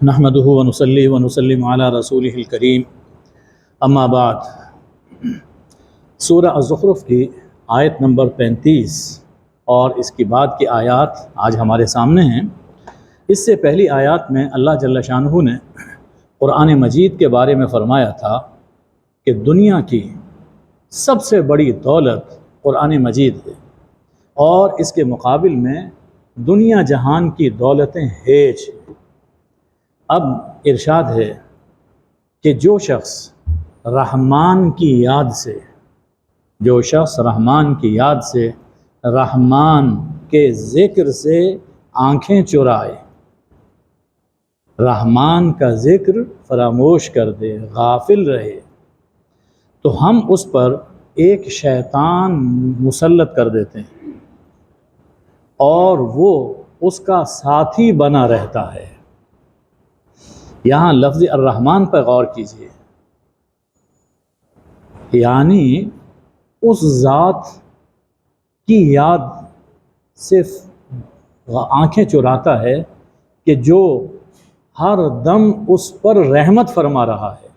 نحمده ونصلي ونسلم على رسوله الکریم اما بعد۔ سورہ الزخرف کی آیت نمبر 35 اور اس کی بعد کی آیات آج ہمارے سامنے ہیں۔ اس سے پہلی آیات میں اللہ جل شانہ نے قرآن مجید کے بارے میں فرمایا تھا کہ دنیا کی سب سے بڑی دولت قرآن مجید ہے، اور اس کے مقابل میں دنیا جہان کی دولتیں ہیچ ہیں۔ اب ارشاد ہے کہ جو شخص رحمان کی یاد سے رحمان کے ذکر سے آنکھیں چرائے، رحمان کا ذکر فراموش کر دے، غافل رہے، تو ہم اس پر ایک شیطان مسلط کر دیتے ہیں اور وہ اس کا ساتھی بنا رہتا ہے۔ یہاں لفظ الرحمن پر غور کیجیے، یعنی اس ذات کی یاد صرف آنکھیں چراتا ہے کہ جو ہر دم اس پر رحمت فرما رہا ہے،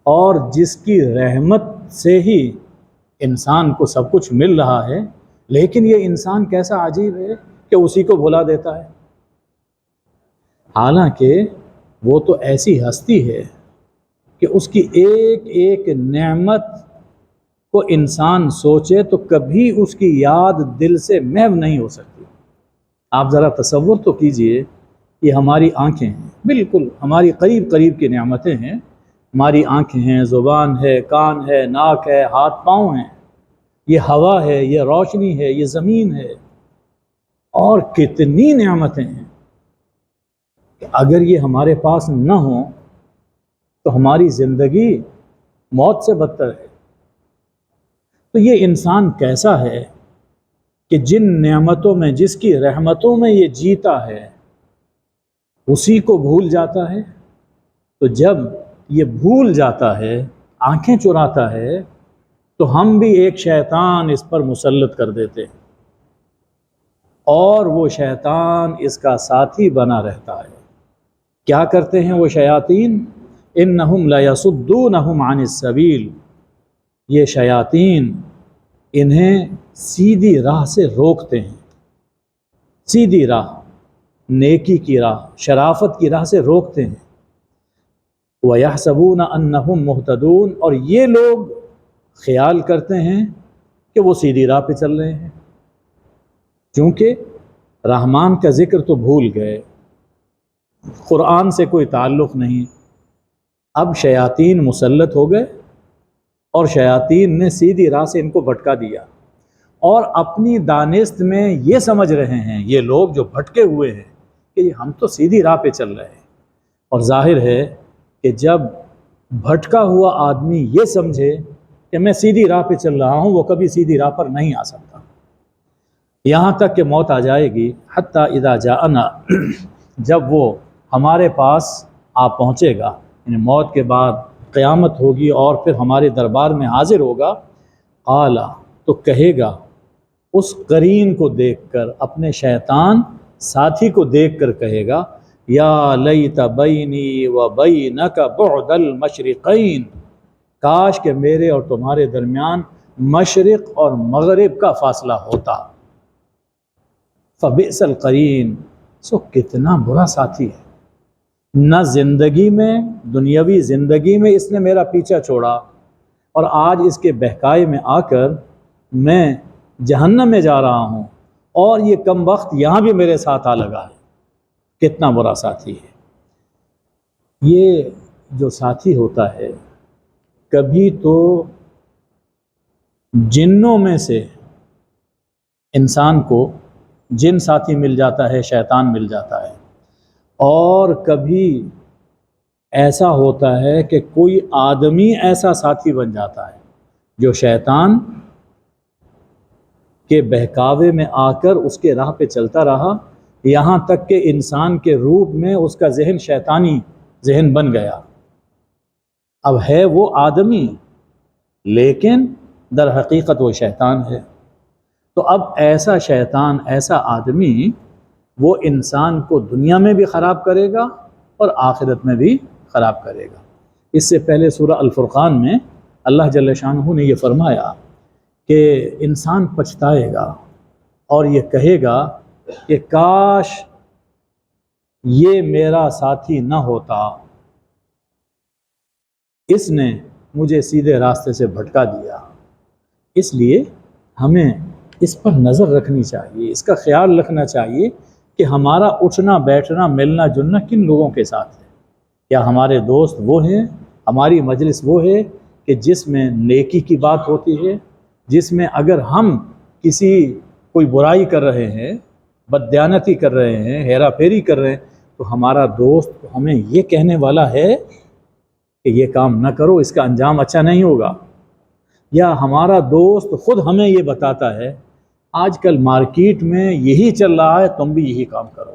اور جس کی رحمت سے ہی انسان کو سب کچھ مل رہا ہے، لیکن یہ انسان کیسا عجیب ہے کہ اسی کو بھلا دیتا ہے۔ حالانکہ وہ تو ایسی ہستی ہے کہ اس کی ایک ایک نعمت کو انسان سوچے تو کبھی اس کی یاد دل سے محو نہیں ہو سکتی۔ آپ ذرا تصور تو کیجئے، یہ ہماری آنکھیں ہیں، بالکل ہماری قریب قریب کی نعمتیں ہیں۔ ہماری آنکھیں ہیں، زبان ہے، کان ہے، ناک ہے، ہاتھ پاؤں ہیں، یہ ہوا ہے، یہ روشنی ہے، یہ زمین ہے، اور کتنی نعمتیں ہیں کہ اگر یہ ہمارے پاس نہ ہوں تو ہماری زندگی موت سے بدتر ہے۔ تو یہ انسان کیسا ہے کہ جن نعمتوں میں، جس کی رحمتوں میں یہ جیتا ہے، اسی کو بھول جاتا ہے۔ تو جب یہ بھول جاتا ہے، آنکھیں چراتا ہے، تو ہم بھی ایک شیطان اس پر مسلط کر دیتے ہیں، اور وہ شیطان اس کا ساتھی بنا رہتا ہے۔ کیا کرتے ہیں وہ شیاطین؟ انہم لیصدونہم عن السبیل، یہ شیاطین انہیں سیدھی راہ سے روکتے ہیں، سیدھی راہ، نیکی کی راہ، شرافت کی راہ سے روکتے ہیں۔ وَيَحْسَبُونَ أَنَّهُمْ مُهْتَدُونَ، اور یہ لوگ خیال کرتے ہیں کہ وہ سیدھی راہ پہ چل رہے ہیں، چونکہ رحمان کا ذکر تو بھول گئے، قرآن سے کوئی تعلق نہیں۔ اب شیاطین مسلط ہو گئے، اور شیاطین نے سیدھی راہ سے ان کو بھٹکا دیا، اور اپنی دانست میں یہ سمجھ رہے ہیں یہ لوگ جو بھٹکے ہوئے ہیں کہ ہم تو سیدھی راہ پہ چل رہے ہیں۔ اور ظاہر ہے کہ جب بھٹکا ہوا آدمی یہ سمجھے کہ میں سیدھی راہ پہ چل رہا ہوں، وہ کبھی سیدھی راہ پر نہیں آ سکتا، یہاں تک کہ موت آ جائے گی۔ حتیٰ اذا جاءنا، جب وہ ہمارے پاس آ پہنچے گا، یعنی موت کے بعد قیامت ہوگی اور پھر ہمارے دربار میں حاضر ہوگا، قال، تو کہے گا اس قرین کو دیکھ کر، اپنے شیطان ساتھی کو دیکھ کر کہے گا، یا لیت بینی و بینک بعد المشرقین، کاش کہ میرے اور تمہارے درمیان مشرق اور مغرب کا فاصلہ ہوتا۔ فبئس القرین، سو کتنا برا ساتھی ہے۔ نہ زندگی میں، دنیاوی زندگی میں اس نے میرا پیچھا چھوڑا، اور آج اس کے بہکائے میں آ کر میں جہنم میں جا رہا ہوں، اور یہ کم وقت یہاں بھی میرے ساتھ آ لگا ہے۔ کتنا برا ساتھی ہے یہ جو ساتھی ہوتا ہے۔ کبھی تو جنوں میں سے انسان کو جن ساتھی مل جاتا ہے، شیطان مل جاتا ہے، اور کبھی ایسا ہوتا ہے کہ کوئی آدمی ایسا ساتھی بن جاتا ہے جو شیطان کے بہکاوے میں آ کر اس کے راہ پہ چلتا رہا، یہاں تک کہ انسان کے روپ میں اس کا ذہن شیطانی ذہن بن گیا۔ اب ہے وہ آدمی، لیکن در حقیقت وہ شیطان ہے۔ تو اب ایسا شیطان، ایسا آدمی وہ انسان کو دنیا میں بھی خراب کرے گا اور آخرت میں بھی خراب کرے گا۔ اس سے پہلے سورہ الفرقان میں اللہ جل شانہ نے یہ فرمایا کہ انسان پچھتائے گا اور یہ کہے گا کہ کاش یہ میرا ساتھی نہ ہوتا، اس نے مجھے سیدھے راستے سے بھٹکا دیا۔ اس لیے ہمیں اس پر نظر رکھنی چاہیے، اس کا خیال رکھنا چاہیے کہ ہمارا اٹھنا بیٹھنا ملنا جلنا کن لوگوں کے ساتھ ہے۔ کیا ہمارے دوست وہ ہیں، ہماری مجلس وہ ہے کہ جس میں نیکی کی بات ہوتی ہے، جس میں اگر ہم کوئی برائی کر رہے ہیں، بددیانتی کر رہے ہیں، ہیرا پھیری کر رہے ہیں، تو ہمارا دوست ہمیں یہ کہنے والا ہے کہ یہ کام نہ کرو، اس کا انجام اچھا نہیں ہوگا؟ یا ہمارا دوست خود ہمیں یہ بتاتا ہے آج کل مارکیٹ میں یہی چل رہا ہے، تم بھی یہی کام کرو،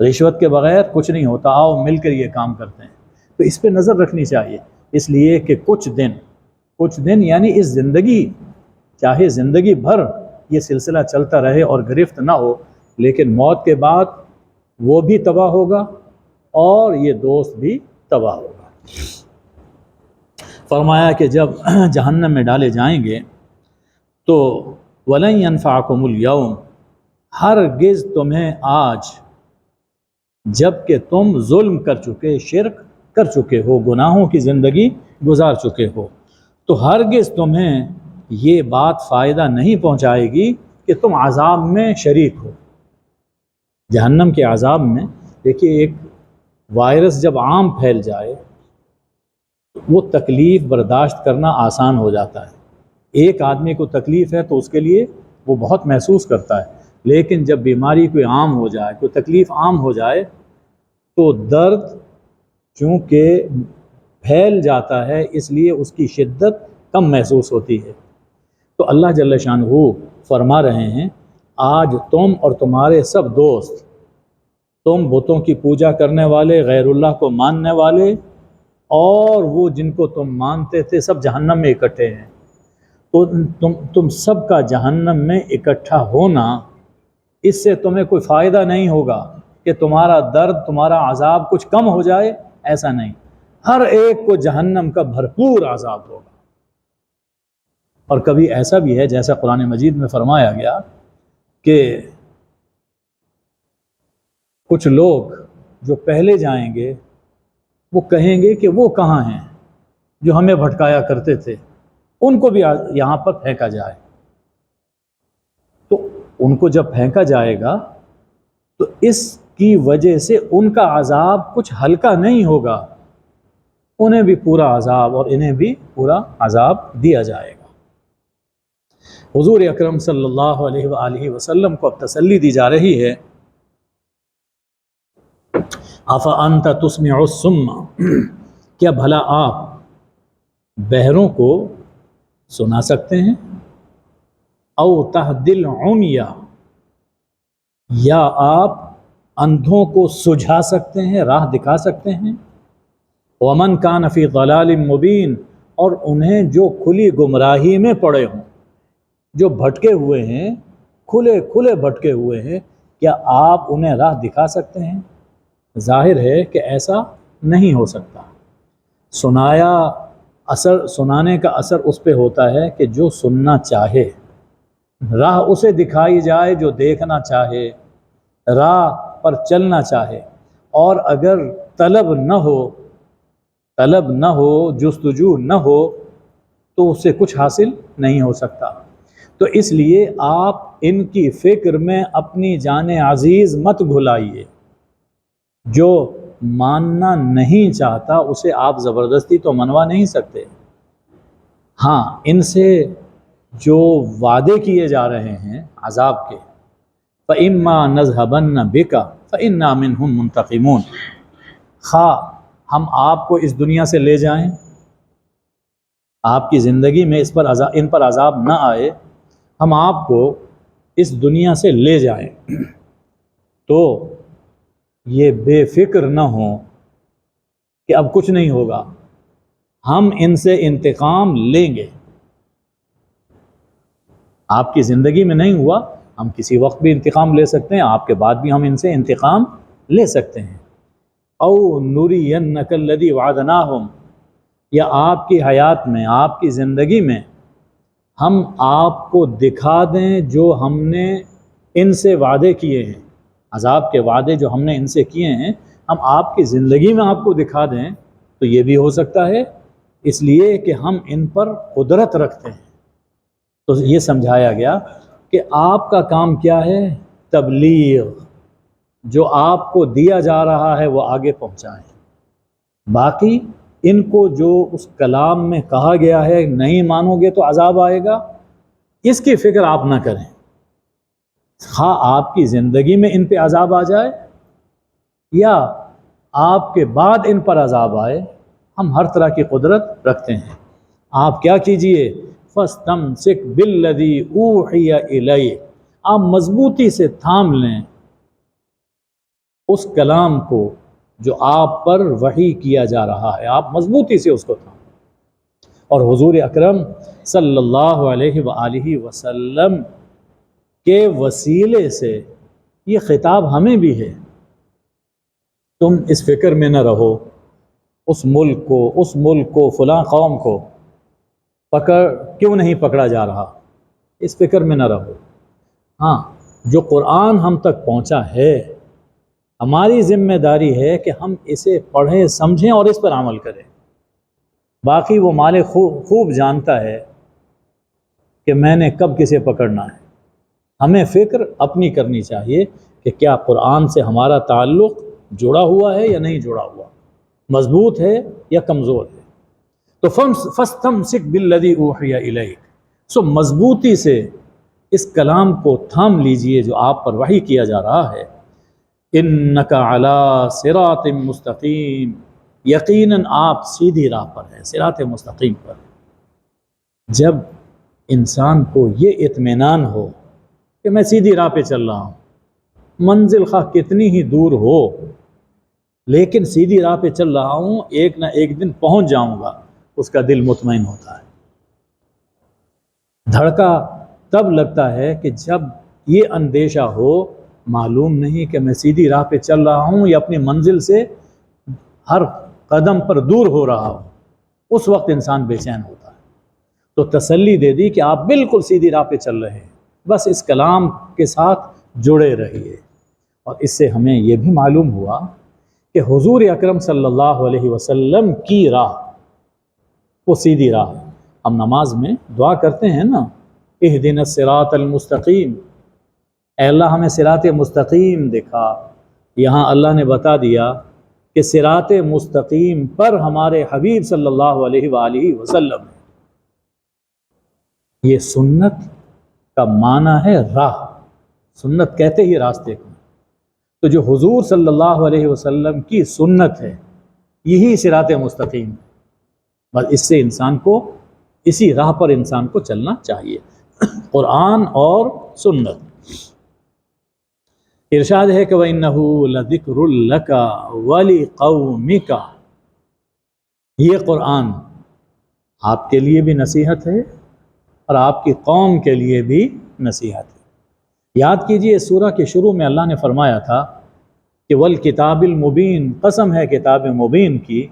رشوت کے بغیر کچھ نہیں ہوتا، آؤ مل کر یہ کام کرتے ہیں۔ تو اس پہ نظر رکھنی چاہیے، اس لیے کہ کچھ دن یعنی اس زندگی، چاہے زندگی بھر یہ سلسلہ چلتا رہے اور گرفت نہ ہو، لیکن موت کے بعد وہ بھی تباہ ہوگا اور یہ دوست بھی تباہ ہوگا۔ فرمایا کہ جب جہنم میں ڈالے جائیں گے تو وَلَن يَنفَعَكُمُ الْيَوْمَ، ہرگز تمہیں آج، جب کہ تم ظلم کر چکے، شرک کر چکے ہو، گناہوں کی زندگی گزار چکے ہو، تو ہرگز تمہیں یہ بات فائدہ نہیں پہنچائے گی کہ تم عذاب میں شریک ہو۔ جہنم کے عذاب میں دیکھیے، ایک وائرس جب عام پھیل جائے وہ تکلیف برداشت کرنا آسان ہو جاتا ہے۔ ایک آدمی کو تکلیف ہے تو اس کے لیے وہ بہت محسوس کرتا ہے، لیکن جب بیماری کوئی عام ہو جائے، کوئی تکلیف عام ہو جائے، تو درد چونکہ پھیل جاتا ہے اس لیے اس کی شدت کم محسوس ہوتی ہے۔ تو اللہ جل شانہ فرما رہے ہیں آج تم اور تمہارے سب دوست، تم بتوں کی پوجا کرنے والے، غیر اللہ کو ماننے والے، اور وہ جن کو تم مانتے تھے، سب جہنم میں اکٹھے ہیں۔ تو تم سب کا جہنم میں اکٹھا ہونا، اس سے تمہیں کوئی فائدہ نہیں ہوگا کہ تمہارا درد، تمہارا عذاب کچھ کم ہو جائے، ایسا نہیں۔ ہر ایک کو جہنم کا بھرپور عذاب ہوگا۔ اور کبھی ایسا بھی ہے جیسا قرآن مجید میں فرمایا گیا کہ کچھ لوگ جو پہلے جائیں گے وہ کہیں گے کہ وہ کہاں ہیں جو ہمیں بھٹکایا کرتے تھے، ان کو بھی یہاں پر پھینکا جائے۔ تو ان کو جب پھینکا جائے گا تو اس کی وجہ سے ان کا عذاب کچھ ہلکا نہیں ہوگا، انہیں بھی پورا عذاب اور انہیں بھی پورا عذاب دیا جائے گا۔ حضور اکرم صلی اللہ علیہ وآلہ وسلم کو اب تسلی دی جا رہی ہے، أَفَأَنْتَ تُسْمِعُ الصُّمَّ، کیا بھلا آپ بہروں کو سنا سکتے ہیں؟ أَوْ تَهْدِي الْعُمْيَ، یا آپ اندھوں کو سجھا سکتے ہیں، راہ دکھا سکتے ہیں؟ وَمَنْ كَانَ فِي ضَلَالٍ مُبِينٍ، اور انہیں جو کھلی گمراہی میں پڑے ہوں، جو بھٹکے ہوئے ہیں، کھلے بھٹکے ہوئے ہیں، کیا آپ انہیں راہ دکھا سکتے ہیں؟ ظاہر ہے کہ ایسا نہیں ہو سکتا۔ سنانے کا اثر اس پہ ہوتا ہے کہ جو سننا چاہے، راہ اسے دکھائی جائے جو دیکھنا چاہے، راہ پر چلنا چاہے، اور اگر طلب نہ ہو، جستجو نہ ہو، تو اس سے کچھ حاصل نہیں ہو سکتا۔ تو اس لیے آپ ان کی فکر میں اپنی جان عزیز مت بھلائیے۔ جو ماننا نہیں چاہتا اسے آپ زبردستی تو منوا نہیں سکتے۔ ہاں، ان سے جو وعدے کیے جا رہے ہیں عذاب کے، فَإِمَّا نَذْهَبَنَّ بِكَ فَإِنَّا مِنْهُمْ مُنْتَقِمُونَ، خواہ ہم آپ کو اس دنیا سے لے جائیں، آپ کی زندگی میں ان پر عذاب نہ آئے، ہم آپ کو اس دنیا سے لے جائیں تو یہ بے فکر نہ ہوں کہ اب کچھ نہیں ہوگا، ہم ان سے انتقام لیں گے۔ آپ کی زندگی میں نہیں ہوا، ہم کسی وقت بھی انتقام لے سکتے ہیں، آپ کے بعد بھی ہم ان سے انتقام لے سکتے ہیں۔ او نُرِيَنَّكَ الَّذِي وَعَدْنَاهُمْ، یا آپ کی حیات میں، آپ کی زندگی میں ہم آپ کو دکھا دیں جو ہم نے ان سے وعدے کیے ہیں، عذاب کے وعدے جو ہم نے ان سے کیے ہیں ہم آپ کی زندگی میں آپ کو دکھا دیں، تو یہ بھی ہو سکتا ہے، اس لیے کہ ہم ان پر قدرت رکھتے ہیں۔ تو یہ سمجھایا گیا کہ آپ کا کام کیا ہے؟ تبلیغ، جو آپ کو دیا جا رہا ہے وہ آگے پہنچائیں۔ باقی ان کو جو اس کلام میں کہا گیا ہے نہیں مانو گے تو عذاب آئے گا، اس کی فکر آپ نہ کریں۔ خواہ آپ کی زندگی میں ان پہ عذاب آ جائے یا آپ کے بعد ان پر عذاب آئے، ہم ہر طرح کی قدرت رکھتے ہیں۔ آپ کیا کیجئے؟ فَاسْتَمْسِكْ بِالَّذِي أُوحِيَ إِلَيْكَ، آپ مضبوطی سے تھام لیں اس کلام کو جو آپ پر وحی کیا جا رہا ہے، آپ مضبوطی سے اس کو تھام لیں۔ اور حضور اکرم صلی اللہ علیہ وآلہ وسلم کے وسیلے سے یہ خطاب ہمیں بھی ہے، تم اس فکر میں نہ رہو اس ملک کو فلاں قوم کو کیوں نہیں پکڑا جا رہا، اس فکر میں نہ رہو۔ ہاں، جو قرآن ہم تک پہنچا ہے ہماری ذمہ داری ہے کہ ہم اسے پڑھیں، سمجھیں اور اس پر عمل کریں۔ باقی وہ مالک خوب جانتا ہے کہ میں نے کب کسے پکڑنا ہے۔ ہمیں فکر اپنی کرنی چاہیے کہ کیا قرآن سے ہمارا تعلق جڑا ہوا ہے یا نہیں جڑا ہوا، مضبوط ہے یا کمزور ہے۔ تو فَاسْتَمْسِكْ بِالَّذِي أُوحِيَ إِلَيْكَ، سو مضبوطی سے اس کلام کو تھام لیجئے جو آپ پر وحی کیا جا رہا ہے۔ إِنَّكَ عَلَىٰ صِرَاطٍ مُسْتَقِيمٍ، یقیناً آپ سیدھی راہ پر ہیں، صراط مستقیم پر۔ جب انسان کو یہ اطمینان ہو کہ میں سیدھی راہ پہ چل رہا ہوں، منزل خواہ کتنی ہی دور ہو لیکن سیدھی راہ پہ چل رہا ہوں، ایک نہ ایک دن پہنچ جاؤں گا، اس کا دل مطمئن ہوتا ہے۔ دھڑکا تب لگتا ہے کہ جب یہ اندیشہ ہو، معلوم نہیں کہ میں سیدھی راہ پہ چل رہا ہوں یا اپنی منزل سے ہر قدم پر دور ہو رہا ہوں، اس وقت انسان بے چین ہوتا ہے۔ تو تسلی دے دی کہ آپ بالکل سیدھی راہ پہ چل رہے ہیں، بس اس کلام کے ساتھ جڑے رہیے۔ اور اس سے ہمیں یہ بھی معلوم ہوا کہ حضور اکرم صلی اللہ علیہ وسلم کی راہ وہ سیدھی راہ ہے۔ ہم نماز میں دعا کرتے ہیں نا، اہدنا الصراط المستقیم، اے اللہ ہمیں صراط مستقیم دکھا۔ یہاں اللہ نے بتا دیا کہ صراط مستقیم پر ہمارے حبیب صلی اللہ علیہ وآلہ وسلم ہے۔ یہ سنت کا معنی ہے راہ، سنت کہتے ہی راستے کو۔ تو جو حضور صلی اللہ علیہ وسلم کی سنت ہے یہی صراط مستقیم ہے، بس اس سے انسان کو، اسی راہ پر انسان کو چلنا چاہیے، قرآن اور سنت۔ ارشاد ہے کہ وَإِنَّهُ لَذِكْرٌ لَكَ وَلِقَوْمِكَ، یہ قرآن آپ کے لیے بھی نصیحت ہے اور آپ کی قوم کے لیے بھی نصیحت ہے۔ یاد کیجئے سورہ کے شروع میں اللہ نے فرمایا تھا کہ وَالْكِتَابِ الْمُبِينِ، قسم ہے کتاب مبین کی،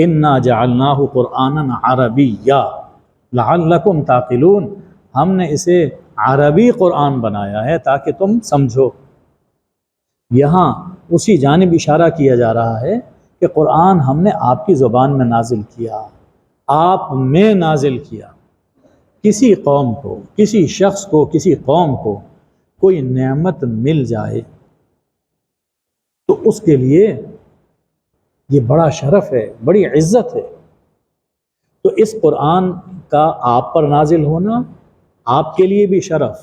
إِنَّا جَعَلْنَاهُ قُرْآنًا عَرَبِيًّا لَعَلَّكُمْ تَعْقِلُونَ، ہم نے اسے عربی قرآن بنایا ہے تاکہ تم سمجھو۔ یہاں اسی جانب اشارہ کیا جا رہا ہے کہ قرآن ہم نے آپ کی زبان میں نازل کیا، آپ میں نازل کیا۔ کسی قوم کو، کسی شخص کو، کسی قوم کو کوئی نعمت مل جائے تو اس کے لیے یہ بڑا شرف ہے، بڑی عزت ہے۔ تو اس قرآن کا آپ پر نازل ہونا آپ کے لیے بھی شرف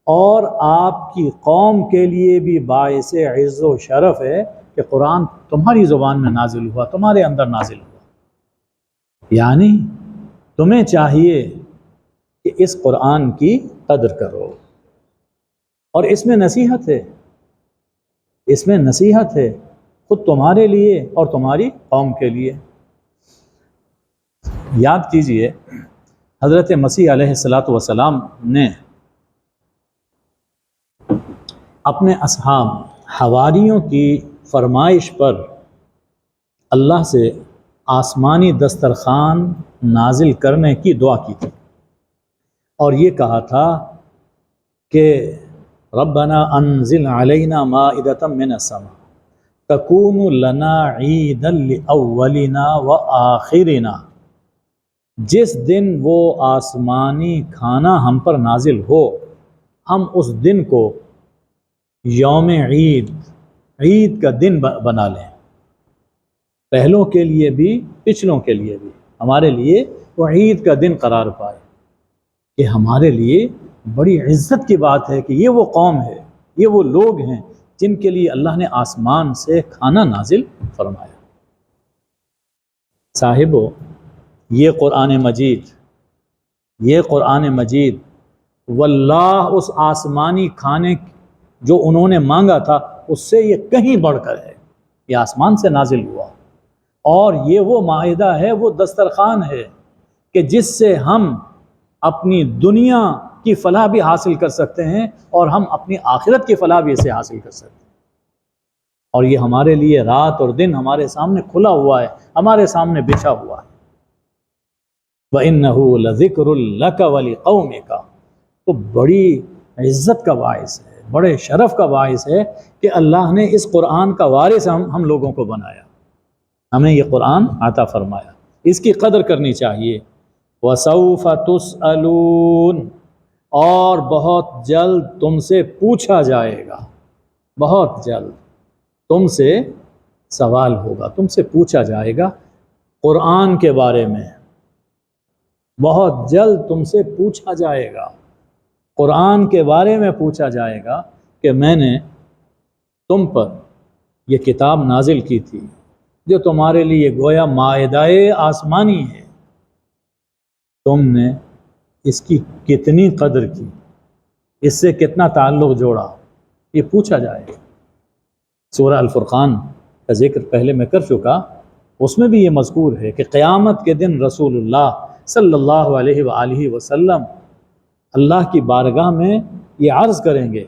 اور آپ کی قوم کے لیے بھی باعث عز و شرف ہے کہ قرآن تمہاری زبان میں نازل ہوا، تمہارے اندر نازل ہوا۔ یعنی تمہیں چاہیے کہ اس قرآن کی قدر کرو، اور اس میں نصیحت ہے، اس میں نصیحت ہے خود تمہارے لیے اور تمہاری قوم کے لیے۔ یاد کیجئے حضرت مسیح علیہ السلام نے اپنے اصحاب حواریوں کی فرمائش پر اللہ سے آسمانی دسترخوان نازل کرنے کی دعا کی تھی، اور یہ کہا تھا کہ ربنا انزل علینا مائدۃ من السماء تکون لنا عیدا لاولنا وآخرنا، جس دن وہ آسمانی کھانا ہم پر نازل ہو ہم اس دن کو یوم عید کا دن بنا لیں، پہلوں کے لیے بھی پچھلوں کے لیے بھی ہمارے لیے وہ عید کا دن قرار پائے، کہ ہمارے لیے بڑی عزت کی بات ہے کہ یہ وہ قوم ہے، یہ وہ لوگ ہیں جن کے لیے اللہ نے آسمان سے کھانا نازل فرمایا۔ صاحبو، یہ قرآن مجید واللہ اس آسمانی کھانے جو انہوں نے مانگا تھا اس سے یہ کہیں بڑھ کر ہے، یہ آسمان سے نازل ہوا، اور یہ وہ مائدہ ہے، وہ دسترخوان ہے کہ جس سے ہم اپنی دنیا کی فلاح بھی حاصل کر سکتے ہیں اور ہم اپنی آخرت کی فلاح بھی اسے حاصل کر سکتے ہیں، اور یہ ہمارے لیے رات اور دن ہمارے سامنے کھلا ہوا ہے، ہمارے سامنے بچھا ہوا ہے۔ وَإِنَّهُ لَذِكْرٌ لَكَ وَلِقَوْمِكَ، تو بڑی عزت کا باعث ہے، بڑے شرف کا باعث ہے کہ اللہ نے اس قرآن کا وارث ہم لوگوں کو بنایا، ہمیں یہ قرآن عطا فرمایا، اس کی قدر کرنی چاہیے۔ وَسَوْفَ تُسْأَلُونَ، اور بہت جلد تم سے پوچھا جائے گا، بہت جلد تم سے سوال ہوگا، تم سے پوچھا جائے گا قرآن کے بارے میں، بہت جلد تم سے پوچھا جائے گا، قرآن کے بارے میں پوچھا جائے گا کہ میں نے تم پر یہ کتاب نازل کی تھی جو تمہارے لیے گویا مائدہ آسمانی ہے، تم نے اس کی کتنی قدر کی، اس سے کتنا تعلق جوڑا، یہ پوچھا جائے گا۔ سورہ الفرقان کا ذکر پہلے میں کر چکا، اس میں بھی یہ مذکور ہے کہ قیامت کے دن رسول اللہ صلی اللہ علیہ وآلہ وسلم اللہ کی بارگاہ میں یہ عرض کریں گے،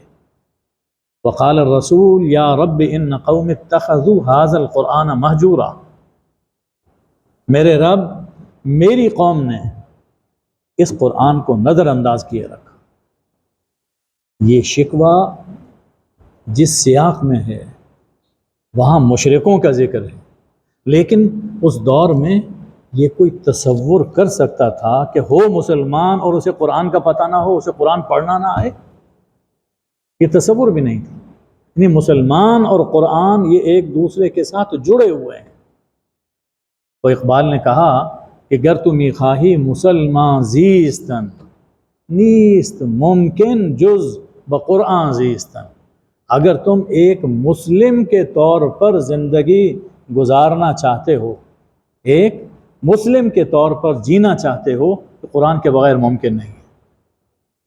وقال الرسول یا رب ان قوم اتخذوا هذا القرآن مہجورا، میرے رب میری قوم نے اس قرآن کو نظر انداز کیے رکھا۔ یہ شکوہ جس سیاق میں ہے وہاں مشرکوں کا ذکر ہے، لیکن اس دور میں یہ کوئی تصور کر سکتا تھا کہ ہو مسلمان اور اسے قرآن کا پتہ نہ ہو، اسے قرآن پڑھنا نہ آئے؟ یہ تصور بھی نہیں تھا۔ یعنی مسلمان اور قرآن یہ ایک دوسرے کے ساتھ جڑے ہوئے ہیں۔ تو اقبال نے کہا کہ گر تو میخواہی مسلمان زیستن نیست ممکن جز بقرآن زیستن، اگر تم ایک مسلم کے طور پر زندگی گزارنا چاہتے ہو، ایک مسلم کے طور پر جینا چاہتے ہو، تو قرآن کے بغیر ممکن نہیں ہے۔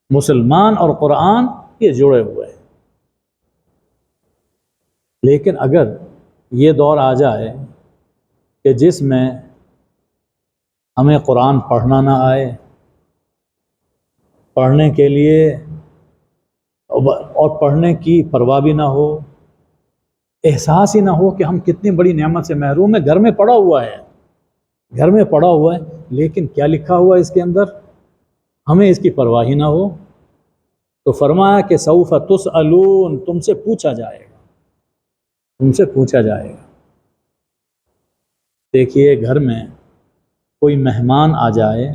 مسلمان اور قرآن یہ جڑے ہوئے ہیں۔ لیکن اگر یہ دور آ جائے کہ جس میں ہمیں قرآن پڑھنا نہ آئے، پڑھنے کے لیے اور پڑھنے کی پرواہ بھی نہ ہو، احساس ہی نہ ہو کہ ہم کتنی بڑی نعمت سے محروم ہیں، گھر میں پڑا ہوا ہے، گھر میں پڑا ہوا ہے، لیکن کیا لکھا ہوا ہے اس کے اندر، ہمیں اس کی پرواہ ہی نہ ہو، تو فرمایا کہ سوف تسألون، تم سے پوچھا جائے گا، تم سے پوچھا جائے گا۔ دیکھیے، گھر میں کوئی مہمان آ جائے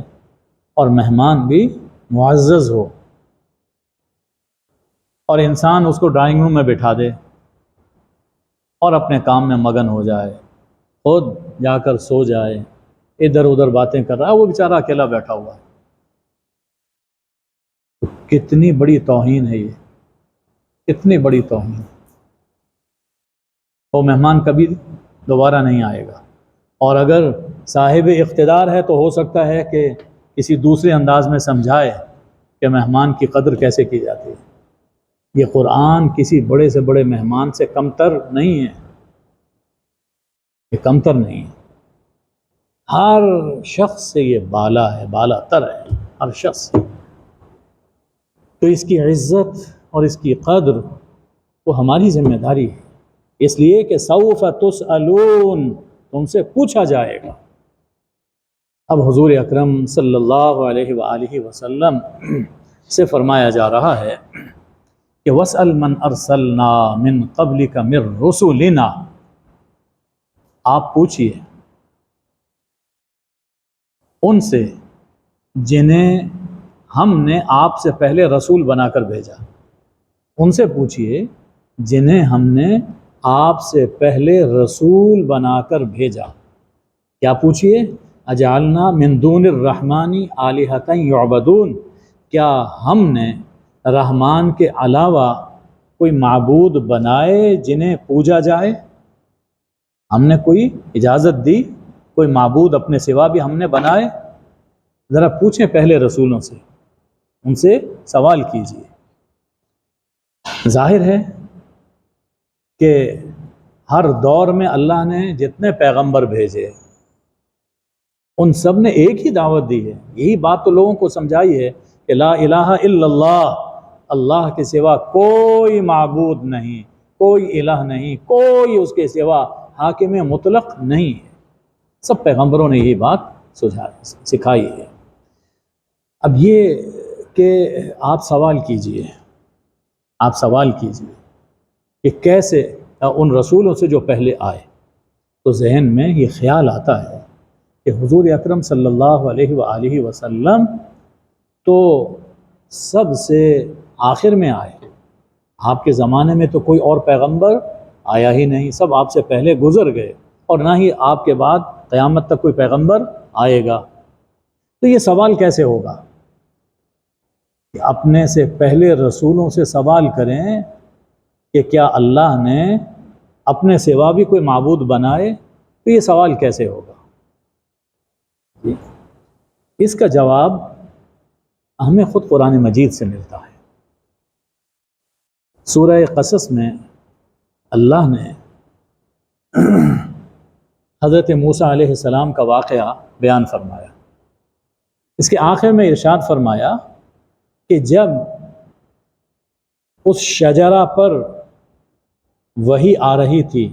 اور مہمان بھی معزز ہو، اور انسان اس کو ڈرائنگ روم میں بٹھا دے اور اپنے کام میں مگن ہو جائے، خود جا کر سو جائے، ادھر ادھر باتیں کر رہا ہے، وہ بیچارہ اکیلا بیٹھا ہوا ہے، کتنی بڑی توہین ہے، یہ کتنی بڑی توہین۔ وہ مہمان کبھی دوبارہ نہیں آئے گا، اور اگر صاحب اقتدار ہے تو ہو سکتا ہے کہ کسی دوسرے انداز میں سمجھائے کہ مہمان کی قدر کیسے کی جاتی ہے۔ یہ قرآن کسی بڑے سے بڑے مہمان سے کمتر نہیں ہے، یہ کمتر نہیں ہے، ہر شخص سے یہ بالا ہے، بالا تر ہے، ہر شخص سے۔ تو اس کی عزت اور اس کی قدر وہ ہماری ذمہ داری ہے، اس لیے کہ سوف تسألون، تم سے پوچھا جائے گا۔ اب حضور اکرم صلی اللہ علیہ وآلہ وسلم سے فرمایا جا رہا ہے کہ وَاسْأَلْ مَنْ أَرْسَلْنَا مِنْ قَبْلِكَ مِنْ رُسُلِنَا، آپ پوچھئے ان سے جنہیں ہم نے آپ سے پہلے رسول بنا کر بھیجا، ان سے پوچھئے جنہیں ہم نے آپ سے پہلے رسول بنا کر بھیجا۔ کیا پوچھئے؟ اجعلنا من دون الرحمن آلہۃ یعبدون، کیا ہم نے رحمان کے علاوہ کوئی معبود بنائے جنہیں پوجا جائے؟ ہم نے کوئی اجازت دی، کوئی معبود اپنے سوا بھی ہم نے بنائے؟ ذرا پوچھیں پہلے رسولوں سے، ان سے سوال کیجیے۔ ظاہر ہے کہ ہر دور میں اللہ نے جتنے پیغمبر بھیجے ان سب نے ایک ہی دعوت دی ہے، یہی بات تو لوگوں کو سمجھائی ہے کہ لا الہ الا اللہ، اللہ کے سوا کوئی معبود نہیں، کوئی الہ نہیں، کوئی اس کے سوا حاکم مطلق نہیں ہے۔ سب پیغمبروں نے یہی بات سکھائی ہے۔ اب یہ کہ آپ سوال کیجئے کہ کیسے ان رسولوں سے جو پہلے آئے، تو ذہن میں یہ خیال آتا ہے کہ حضور اکرم صلی اللہ علیہ وآلہ وسلم تو سب سے آخر میں آئے، آپ کے زمانے میں تو کوئی اور پیغمبر آیا ہی نہیں، سب آپ سے پہلے گزر گئے، اور نہ ہی آپ کے بعد قیامت تک کوئی پیغمبر آئے گا۔ تو یہ سوال کیسے ہوگا کہ اپنے سے پہلے رسولوں سے سوال کریں کہ کیا اللہ نے اپنے سوا بھی کوئی معبود بنائے؟ تو یہ سوال کیسے ہوگا؟ اس کا جواب ہمیں خود قرآن مجید سے ملتا ہے۔ سورہ قصص میں اللہ نے حضرت موسیٰ علیہ السلام کا واقعہ بیان فرمایا۔ اس کے آخر میں ارشاد فرمایا کہ جب اس شجرہ پر وحی آ رہی تھی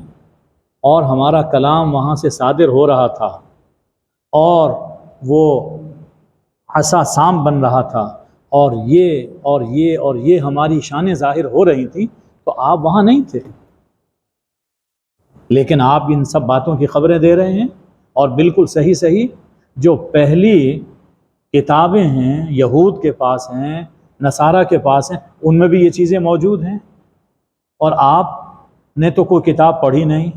اور ہمارا کلام وہاں سے صادر ہو رہا تھا اور وہ عصا سام بن رہا تھا اور یہ ہماری شانیں ظاہر ہو رہی تھیں، تو آپ وہاں نہیں تھے، لیکن آپ ان سب باتوں کی خبریں دے رہے ہیں، اور بالکل صحیح جو پہلی کتابیں ہیں یہود کے پاس ہیں، نصارہ کے پاس ہیں، ان میں بھی یہ چیزیں موجود ہیں، اور آپ نے تو کوئی کتاب پڑھی نہیں،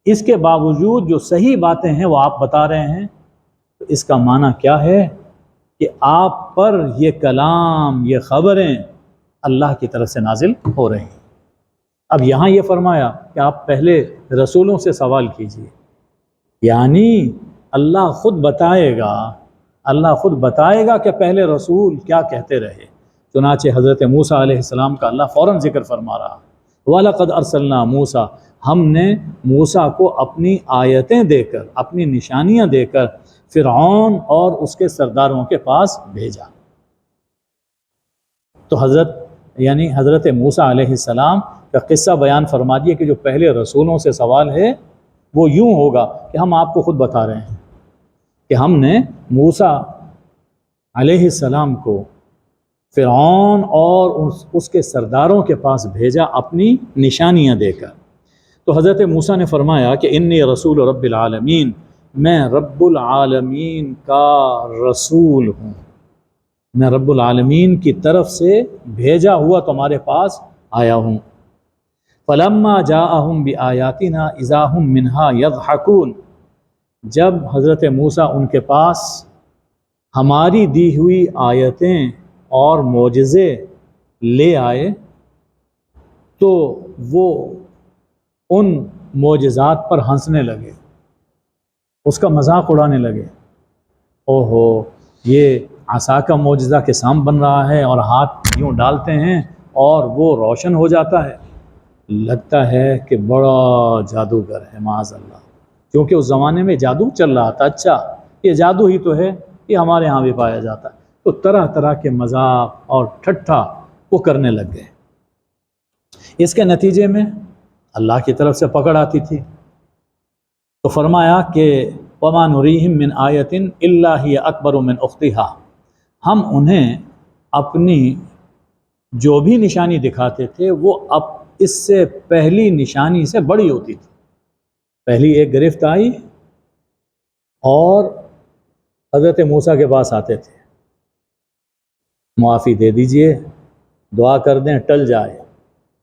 اس کے باوجود جو صحیح باتیں ہیں وہ آپ بتا رہے ہیں۔ تو اس کا معنی کیا ہے کہ آپ پر یہ کلام، یہ خبریں اللہ کی طرف سے نازل ہو رہی ہیں۔ اب یہاں یہ فرمایا کہ آپ پہلے رسولوں سے سوال کیجیے، یعنی اللہ خود بتائے گا کہ پہلے رسول کیا کہتے رہے۔ چنانچہ حضرت موسیٰ علیہ السلام کا اللہ فوراً ذکر فرما رہا، وَلَقَدْ أَرْسَلْنَا مُوسَىٰ، ہم نے موسیٰ کو اپنی آیتیں دے کر، اپنی نشانیاں دے کر فرعون اور اس کے سرداروں کے پاس بھیجا۔ تو حضرت موسیٰ علیہ السلام کا قصہ بیان فرما دیا کہ جو پہلے رسولوں سے سوال ہے وہ یوں ہوگا کہ ہم آپ کو خود بتا رہے ہیں کہ ہم نے موسیٰ علیہ السلام کو فرعون اور اس کے سرداروں کے پاس بھیجا اپنی نشانیاں دے کر۔ تو حضرت موسیٰ نے فرمایا کہ انی رسول رب العالمین، میں رب العالمین کا رسول ہوں، میں رب العالمین کی طرف سے بھیجا ہوا تمہارے پاس آیا ہوں۔ فلما جاءہم بآیاتنا اذا ہم منہا یضحکون، جب حضرت موسیٰ ان کے پاس ہماری دی ہوئی آیتیں اور معجزے لے آئے تو وہ ان معجزات پر ہنسنے لگے، اس کا مذاق اڑانے لگے۔ اوہو، یہ عصا کا معجزہ کہ سام بن رہا ہے اور ہاتھ یوں ڈالتے ہیں اور وہ روشن ہو جاتا ہے، لگتا ہے کہ بڑا جادوگر ہے معاذ اللہ، کیونکہ اس زمانے میں جادو چل رہا تھا۔ اچھا یہ جادو ہی تو ہے، یہ ہمارے ہاں بھی پایا جاتا ہے۔ تو طرح طرح کے مذاق اور ٹھٹھا وہ کرنے لگ گئے۔ اس کے نتیجے میں اللہ کی طرف سے پکڑ آتی تھی۔ تو فرمایا کہ وَمَا نُرِيهِم مِّنْ آیَةٍ إِلَّا هِيَ أَكْبَرُ مِنْ أُخْتِهَا، ہم انہیں اپنی جو بھی نشانی دکھاتے تھے وہ اب اس سے پہلی نشانی سے بڑی ہوتی تھی۔ پہلی ایک گرفت آئی اور حضرت موسیٰ کے پاس آتے تھے، معافی دے دیجئے، دعا کر دیں، ٹل جائے۔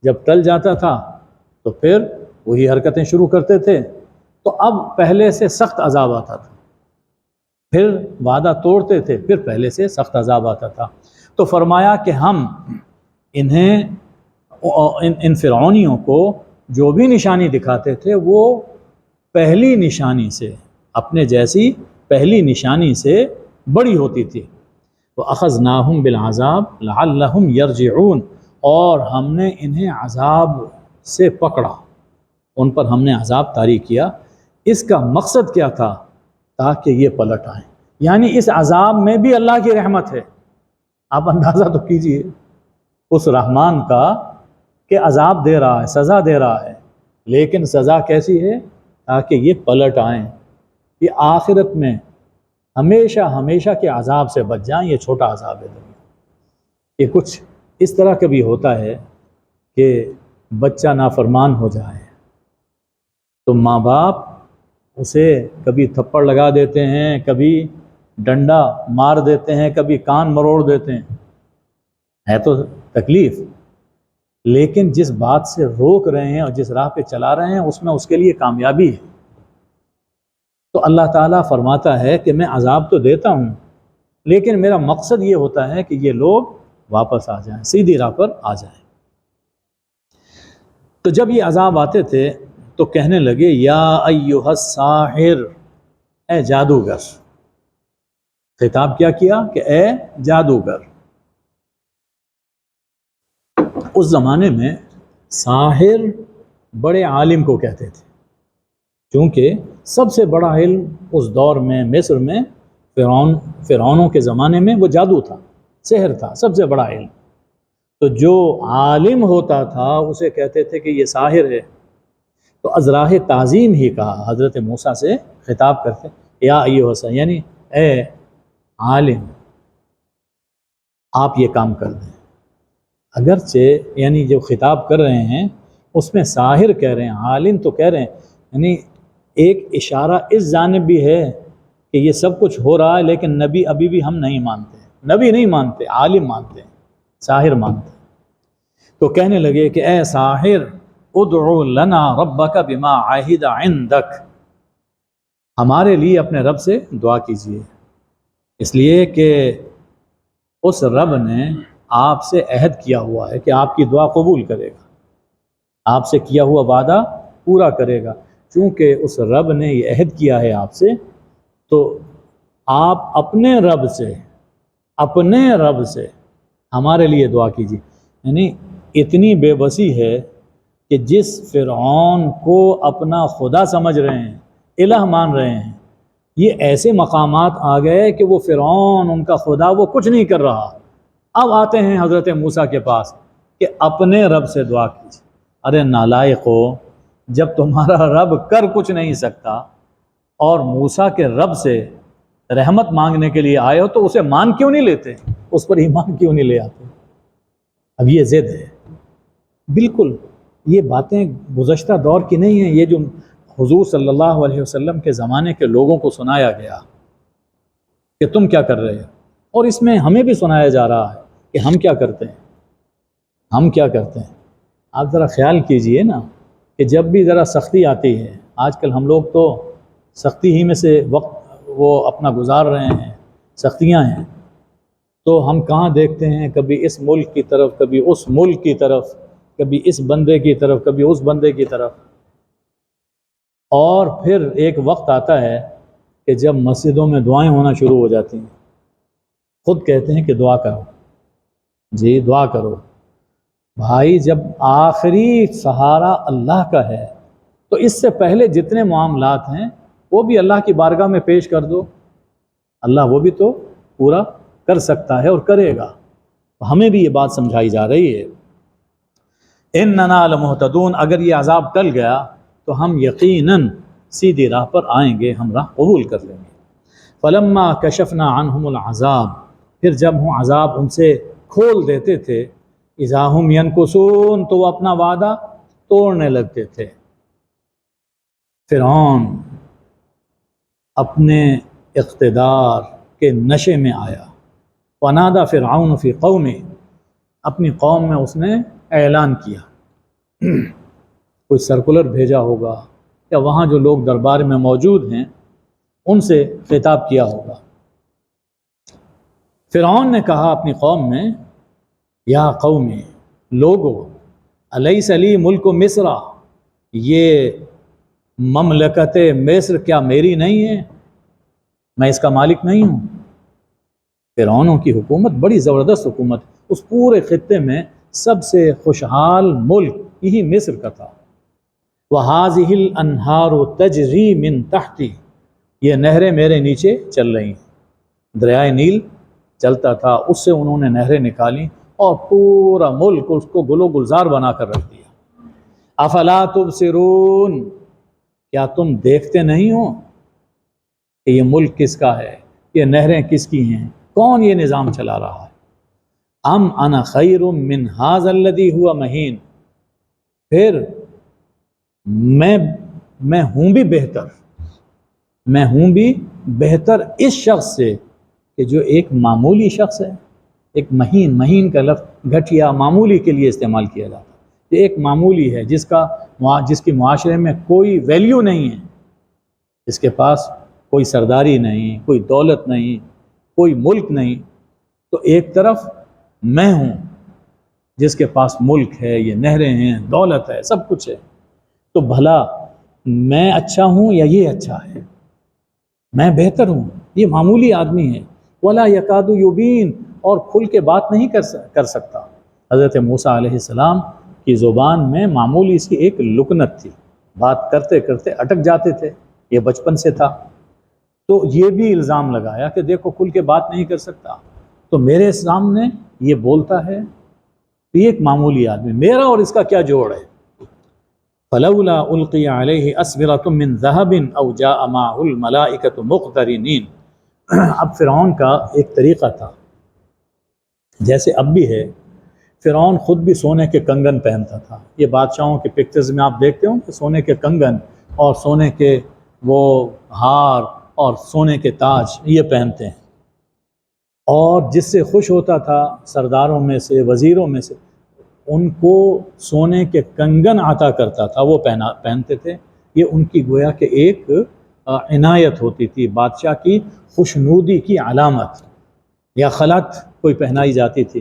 جب ٹل جاتا تھا تو پھر وہی حرکتیں شروع کرتے تھے، تو اب پہلے سے سخت عذاب آتا تھا۔ پھر وعدہ توڑتے تھے، پھر پہلے سے سخت عذاب آتا تھا۔ تو فرمایا کہ ہم انہیں ان فرعونیوں کو جو بھی نشانی دکھاتے تھے وہ پہلی نشانی سے، اپنے جیسی پہلی نشانی سے بڑی ہوتی تھی۔ وَأَخَذْنَاهُمْ بِالْعَذَابِ لَعَلَّهُمْ يَرْجِعُونَ، اور ہم نے انہیں عذاب سے پکڑا، ان پر ہم نے عذاب طاری کیا۔ اس کا مقصد کیا تھا؟ تاکہ یہ پلٹ آئیں، یعنی اس عذاب میں بھی اللہ کی رحمت ہے۔ آپ اندازہ تو کیجئے اس رحمان کا کہ عذاب دے رہا ہے، سزا دے رہا ہے، لیکن سزا کیسی ہے؟ تاکہ یہ پلٹ آئیں، یہ آخرت میں ہمیشہ ہمیشہ کے عذاب سے بچ جائیں۔ یہ چھوٹا عذاب ہے دنیا، یہ کچھ اس طرح کبھی ہوتا ہے کہ بچہ نافرمان ہو جائے تو ماں باپ اسے کبھی تھپڑ لگا دیتے ہیں، کبھی ڈنڈا مار دیتے ہیں، کبھی کان مروڑ دیتے ہیں، ہے تو تکلیف، لیکن جس بات سے روک رہے ہیں اور جس راہ پہ چلا رہے ہیں اس میں اس کے لیے کامیابی ہے۔ تو اللہ تعالیٰ فرماتا ہے کہ میں عذاب تو دیتا ہوں، لیکن میرا مقصد یہ ہوتا ہے کہ یہ لوگ واپس آ جائیں، سیدھی راہ پر آ جائیں۔ تو جب یہ عذاب آتے تھے تو کہنے لگے یا ایھا الساحر، اے جادوگر۔ خطاب کیا کیا کہ اے جادوگر۔ اس زمانے میں ساحر بڑے عالم کو کہتے تھے، کیونکہ سب سے بڑا علم اس دور میں مصر میں فرعونوں کے زمانے میں وہ جادو تھا، سحر تھا، سب سے بڑا علم۔ تو جو عالم ہوتا تھا اسے کہتے تھے کہ یہ ساحر ہے۔ تو از راہ تعظیم ہی کہا، حضرت موسیٰ سے خطاب کرتے یا ایھا الساحر، یعنی اے عالم آپ یہ کام کر دیں۔ اگرچہ یعنی جو خطاب کر رہے ہیں اس میں ساحر کہہ رہے ہیں، عالم تو کہہ رہے ہیں، یعنی ایک اشارہ اس جانب بھی ہے کہ یہ سب کچھ ہو رہا ہے لیکن نبی ابھی بھی ہم نہیں مانتے، نبی نہیں مانتے، عالم مانتے ہیں، ساحر مانتے ہیں۔ تو کہنے لگے کہ اے ساحر ادعو لنا ربک بما عہد عندک، ہمارے لیے اپنے رب سے دعا کیجیے، اس لیے کہ اس رب نے آپ سے عہد کیا ہوا ہے کہ آپ کی دعا قبول کرے گا، آپ سے کیا ہوا وعدہ پورا کرے گا۔ چونکہ اس رب نے یہ عہد کیا ہے آپ سے، تو آپ اپنے رب سے ہمارے لیے دعا کیجیے۔ یعنی اتنی بے بسی ہے کہ جس فرعون کو اپنا خدا سمجھ رہے ہیں، الہ مان رہے ہیں، یہ ایسے مقامات آ گئے کہ وہ فرعون ان کا خدا وہ کچھ نہیں کر رہا۔ اب آتے ہیں حضرت موسیٰ کے پاس کہ اپنے رب سے دعا کیجیے۔ ارے نالائق ہو، جب تمہارا رب کر کچھ نہیں سکتا اور موسیٰ کے رب سے رحمت مانگنے کے لیے آئے ہو تو اسے مان کیوں نہیں لیتے، اس پر ایمان کیوں نہیں لے آتے؟ اب یہ ضد ہے، بالکل یہ باتیں گزشتہ دور کی نہیں ہیں، یہ جو حضور صلی اللہ علیہ وسلم کے زمانے کے لوگوں کو سنایا گیا کہ تم کیا کر رہے ہو، اور اس میں ہمیں بھی سنایا جا رہا ہے کہ ہم کیا کرتے ہیں، ہم کیا کرتے ہیں۔ آپ ذرا خیال کیجئے نا کہ جب بھی ذرا سختی آتی ہے، آج کل ہم لوگ تو سختی ہی میں سے وقت وہ اپنا گزار رہے ہیں، سختیاں ہیں، تو ہم کہاں دیکھتے ہیں، کبھی اس ملک کی طرف، کبھی اس ملک کی طرف، کبھی اس بندے کی طرف، کبھی اس بندے کی طرف۔ اور پھر ایک وقت آتا ہے کہ جب مسجدوں میں دعائیں ہونا شروع ہو جاتی ہیں، خود کہتے ہیں کہ دعا کرو، جی دعا کرو۔ بھائی جب آخری سہارا اللہ کا ہے تو اس سے پہلے جتنے معاملات ہیں وہ بھی اللہ کی بارگاہ میں پیش کر دو، اللہ وہ بھی تو پورا کر سکتا ہے اور کرے گا۔ ہمیں بھی یہ بات سمجھائی جا رہی ہے اننا لمہتدون، اگر یہ عذاب ٹل گیا تو ہم یقیناً سیدھی راہ پر آئیں گے، ہم راہ قبول کر لیں گے۔ فلما کشفنا عنہم العذاب، پھر جب ہم عذاب ان سے کھول دیتے تھے، اذا ہم ینکثون، تو وہ اپنا وعدہ توڑنے لگتے تھے۔ فرعون اپنے اقتدار کے نشے میں آیا۔ ونادى فرعون فی قومه، اپنی قوم میں اس نے اعلان کیا، کوئی سرکولر بھیجا ہوگا یا وہاں جو لوگ دربار میں موجود ہیں ان سے خطاب کیا ہوگا۔ فرعون نے کہا اپنی قوم میں، یا قوم، لوگو، الیس لی ملک مصر، یہ مملکت مصر کیا میری نہیں ہے؟ میں اس کا مالک نہیں ہوں؟ فرعونوں کی حکومت بڑی زبردست حکومت، اس پورے خطے میں سب سے خوشحال ملک یہی مصر کا تھا۔ وَهَذِهِ الْأَنْهَارُ تَجْرِي مِن تَحْتِي، یہ نہریں میرے نیچے چل رہی ہیں۔ دریائے نیل چلتا تھا، اس سے انہوں نے نہریں نکالی اور پورا ملک اس کو گل و گلزار بنا کر رکھ دیا۔ افلا تبصرون، کیا تم دیکھتے نہیں ہو کہ یہ ملک کس کا ہے، یہ نہریں کس کی ہیں، کون یہ نظام چلا رہا ہے؟ ام انا خیر من ھذا الذی ھو مہین، پھر میں ہوں بھی بہتر، میں ہوں بھی بہتر اس شخص سے کہ جو ایک معمولی شخص ہے۔ ایک مہین کا لفظ گھٹیا معمولی کے لیے استعمال کیا جاتا ہے۔ یہ ایک معمولی ہے جس کی معاشرے میں کوئی ویلیو نہیں ہے، جس کے پاس کوئی سرداری نہیں، کوئی دولت نہیں، کوئی ملک نہیں، تو ایک طرف میں ہوں جس کے پاس ملک ہے، یہ نہریں ہیں، دولت ہے، سب کچھ ہے، تو بھلا میں اچھا ہوں یا یہ اچھا ہے؟ میں بہتر ہوں، یہ معمولی آدمی ہے۔ ولا یکاد یبین، اور کھل کے بات نہیں کر سکتا۔ حضرت موسیٰ علیہ السلام کی زبان میں معمولی سی ایک لکنت تھی، بات کرتے کرتے اٹک جاتے تھے، یہ بچپن سے تھا۔ تو یہ بھی الزام لگایا کہ دیکھو کھل کے بات نہیں کر سکتا، تو میرے سامنے یہ بولتا ہے، یہ ایک معمولی آدمی، میرا اور اس کا کیا جوڑ ہے؟ فلولا القی علیہ اسورۃ من ذہب او جاء معہ الملائکۃ مقترنین۔ اب فرعون کا ایک طریقہ تھا، جیسے اب بھی ہے، فرعون خود بھی سونے کے کنگن پہنتا تھا۔ یہ بادشاہوں کے پکچرز میں آپ دیکھتے ہو کہ سونے کے کنگن اور سونے کے وہ ہار اور سونے کے تاج یہ پہنتے ہیں، اور جس سے خوش ہوتا تھا سرداروں میں سے، وزیروں میں سے، ان کو سونے کے کنگن عطا کرتا تھا، وہ پہنتے تھے۔ یہ ان کی گویا کہ ایک عنایت ہوتی تھی، بادشاہ کی خوشنودی کی علامت، یا خلعت کوئی پہنائی جاتی تھی۔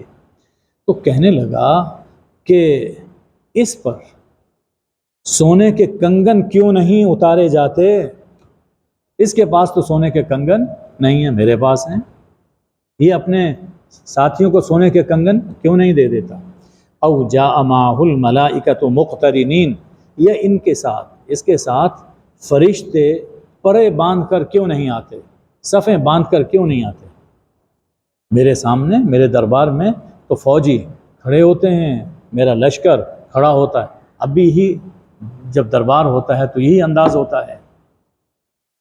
تو کہنے لگا کہ اس پر سونے کے کنگن کیوں نہیں اتارے جاتے؟ اس کے پاس تو سونے کے کنگن نہیں ہیں، میرے پاس ہیں، یہ اپنے ساتھیوں کو سونے کے کنگن کیوں نہیں دے دیتا؟ او جاء معہ الملائکۃ مقترنین، یہ اس کے ساتھ فرشتے پرے باندھ کر کیوں نہیں آتے، صفیں باندھ کر کیوں نہیں آتے؟ میرے سامنے، میرے دربار میں تو فوجی کھڑے ہوتے ہیں، میرا لشکر کھڑا ہوتا ہے، ابھی ہی جب دربار ہوتا ہے تو یہی انداز ہوتا ہے،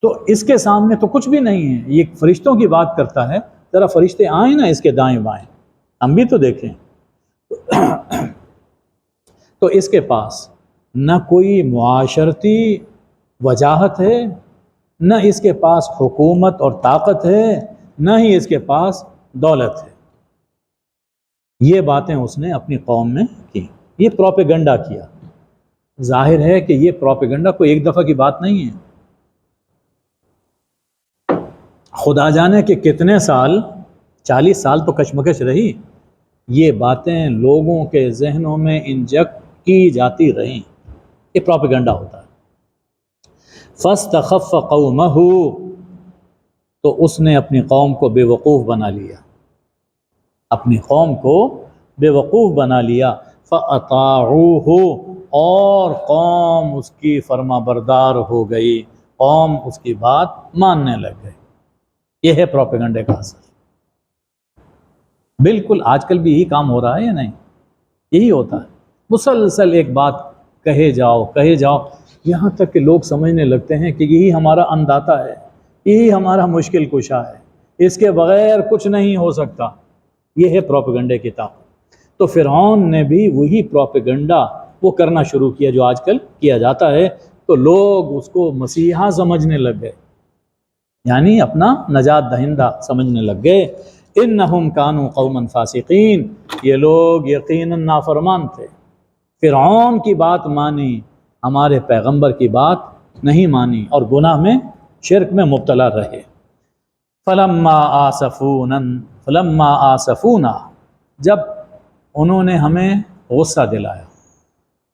تو اس کے سامنے تو کچھ بھی نہیں ہے، یہ فرشتوں کی بات کرتا ہے، ذرا فرشتے آئیں نا اس کے دائیں بائیں، ہم بھی تو دیکھیں۔ تو اس کے پاس نہ کوئی معاشرتی وجاہت ہے، نہ اس کے پاس حکومت اور طاقت ہے، نہ ہی اس کے پاس دولت ہے۔ یہ باتیں اس نے اپنی قوم میں کی، یہ پروپیگنڈا کیا۔ ظاہر ہے کہ یہ پروپیگنڈا کوئی ایک دفعہ کی بات نہیں ہے، خدا جانے کہ کتنے سال، 40 سال تو کشمکش رہی، یہ باتیں لوگوں کے ذہنوں میں انجیکٹ کی جاتی رہیں، یہ پروپیگنڈا ہوتا ہے۔ فاستخف قومہ، تو اس نے اپنی قوم کو بے وقوف بنا لیا، اپنی قوم کو بے وقوف بنا لیا۔ فاطاعوہ، اور قوم اس کی فرما بردار ہو گئی، قوم اس کی بات ماننے لگ گئی۔ یہ ہے پروپیگنڈے کا اثر۔ بالکل آج کل بھی یہی کام ہو رہا ہے یا نہیں؟ یہی ہوتا ہے، مسلسل ایک بات کہے جاؤ یہاں تک کہ لوگ سمجھنے لگتے ہیں کہ یہی ہمارا انداتا ہے، یہی ہمارا مشکل کشا ہے، اس کے بغیر کچھ نہیں ہو سکتا۔ یہ ہے پروپیگنڈے کی طاقت۔ تو فرعون نے بھی وہی پروپیگنڈا وہ کرنا شروع کیا جو آج کل کیا جاتا ہے، تو لوگ اس کو مسیحا سمجھنے لگ گئے، یعنی اپنا نجات دہندہ سمجھنے لگ گئے۔ انہم کانوا قوما فاسقین، یہ لوگ یقیناً نافرمان تھے، فرعون کی بات مانی، ہمارے پیغمبر کی بات نہیں مانی، اور گناہ میں شرک میں مبتلا رہے۔ فلما آسفونا، جب انہوں نے ہمیں غصہ دلایا،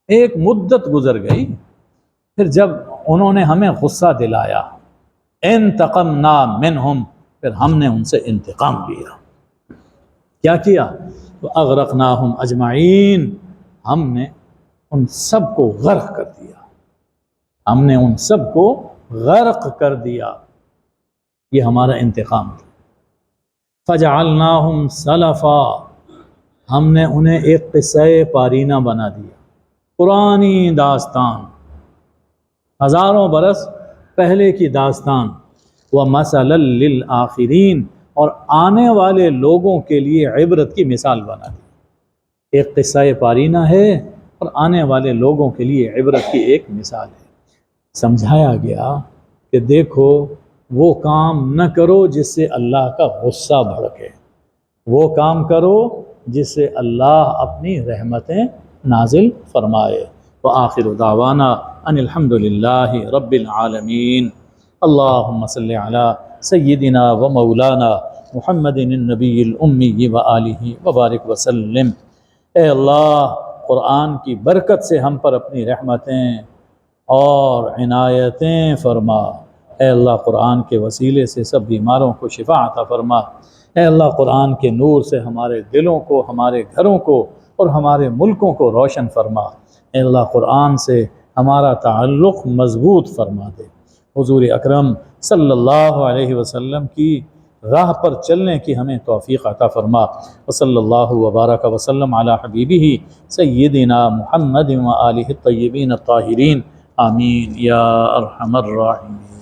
ایک مدت گزر گئی، پھر جب انہوں نے ہمیں غصہ دلایا، انتقمنا منہم، پھر ہم نے ان سے انتقام لیا۔ کیا کیا؟ اغرقناہم اجمعین، ہم نے ان سب کو غرق کر دیا، ہم نے ان سب کو غرق کر دیا، یہ ہمارا انتقام تھا۔ فجعلناہم سلفا، ہم نے انہیں ایک قصہ پارینہ بنا دیا، پرانی داستان، ہزاروں برس پہلے کی داستان، وَمَثَلًا لِلْآخِرِينَ، اور آنے والے لوگوں کے لیے عبرت کی مثال بنا دی۔ ایک قصہ پارینہ ہے اور آنے والے لوگوں کے لیے عبرت کی ایک مثال ہے۔ سمجھایا گیا کہ دیکھو وہ کام نہ کرو جس سے اللہ کا غصہ بھڑکے، وہ کام کرو جس سے اللہ اپنی رحمتیں نازل فرمائے۔ وآخر دعوانا ان الحمد للہ رب العالمین۔ اللہم صلی علی سیدنا و مولانا محمد النبی الامی وآلہ وبارک وسلم۔ اے اللہ، قرآن کی برکت سے ہم پر اپنی رحمتیں اور عنایتیں فرما۔ اے اللہ، قرآن کے وسیلے سے سب بیماروں کو شفا عطا فرما۔ اے اللہ، قرآن کے نور سے ہمارے دلوں کو، ہمارے گھروں کو اور ہمارے ملکوں کو روشن فرما۔ اے اللہ، قرآن سے ہمارا تعلق مضبوط فرما دے۔ حضور اکرم صلی اللہ علیہ وسلم کی راہ پر چلنے کی ہمیں توفیق عطا فرما۔ وصلی اللہ وبارک وسلم علی حبیبہ سیدنا محمد و آلہ الطیبین الطاہرین، آمین یا ارحم الراحمین۔